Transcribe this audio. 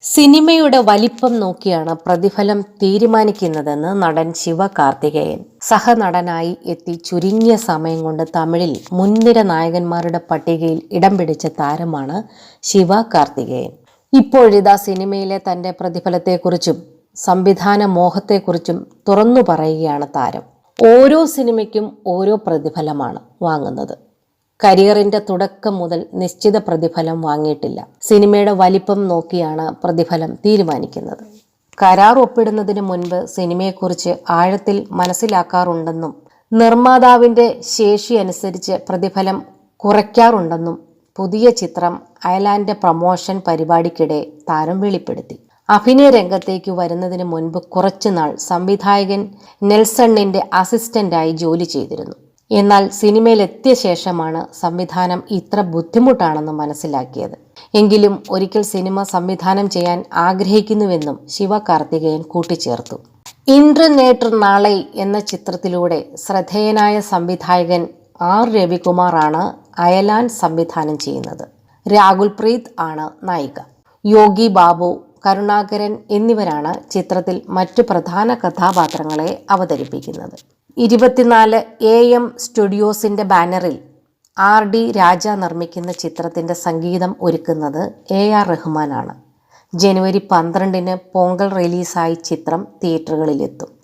സിനിമയുടെ വലിപ്പം നോക്കിയാണ് പ്രതിഫലം തീരുമാനിക്കുന്നതെന്ന് നടൻ ശിവകാർത്തികേയൻ. സഹനടനായി എത്തി ചുരുങ്ങിയ സമയം കൊണ്ട് തമിഴിൽ മുൻനിര നായകന്മാരുടെ പട്ടികയിൽ ഇടം പിടിച്ച താരമാണ് ശിവകാർത്തികേയൻ. ഇപ്പോഴിതാ സിനിമയിലെ തന്റെ പ്രതിഫലത്തെക്കുറിച്ചും സംവിധാന മോഹത്തെക്കുറിച്ചും തുറന്നു പറയുകയാണ് താരം. ഓരോ സിനിമയ്ക്കും ഓരോ പ്രതിഫലമാണ് വാങ്ങുന്നത്. കരിയറിന്റെ തുടക്കം മുതൽ നിശ്ചിത പ്രതിഫലം വാങ്ങിയിട്ടില്ല. സിനിമയുടെ വലിപ്പം നോക്കിയാണ് പ്രതിഫലം തീരുമാനിക്കുന്നത്. കരാർ ഒപ്പിടുന്നതിന് മുൻപ് സിനിമയെക്കുറിച്ച് ആഴത്തിൽ മനസ്സിലാക്കാറുണ്ടെന്നും നിർമ്മാതാവിന്റെ ശേഷി അനുസരിച്ച് പ്രതിഫലം കുറയ്ക്കാറുണ്ടെന്നും പുതിയ ചിത്രം അയലാൻഡ് പ്രമോഷൻ പരിപാടിക്കിടെ താരം വെളിപ്പെടുത്തി. അഭിനയ രംഗത്തേക്ക് വരുന്നതിന് മുൻപ് കുറച്ചുനാൾ സംവിധായകൻ നെൽസണിന്റെ അസിസ്റ്റന്റായി ജോലി ചെയ്തിരുന്നു. എന്നാൽ സിനിമയിലെത്തിയ ശേഷമാണ് സംവിധാനം ഇത്ര ബുദ്ധിമുട്ടാണെന്ന് മനസ്സിലാക്കിയത്. എങ്കിലും ഒരിക്കൽ സിനിമ സംവിധാനം ചെയ്യാൻ ആഗ്രഹിക്കുന്നുവെന്നും ശിവകാർത്തികേയൻ കൂട്ടിച്ചേർത്തു. ഇന്റർനേറ്റർ നാളെ എന്ന ചിത്രത്തിലൂടെ ശ്രദ്ധേയനായ സംവിധായകൻ ആർ രവികുമാറാണ് അയലാൻഡ് സംവിധാനം ചെയ്യുന്നത്. രാഹുൽ പ്രീത് ആണ് നായിക. യോഗി ബാബു, കരുണാകരൻ എന്നിവരാണ് ചിത്രത്തിൽ മറ്റു പ്രധാന കഥാപാത്രങ്ങളെ അവതരിപ്പിക്കുന്നത്. 24 AM സ്റ്റുഡിയോസിന്റെ ബാനറിൽ RD രാജ നിർമ്മിക്കുന്ന ചിത്രത്തിന്റെ സംഗീതം ഒരുക്കുന്നത് AR റഹ്മാനാണ്. ജനുവരി 12 പോങ്കൽ റിലീസായി ചിത്രം തിയേറ്ററുകളിലെത്തും.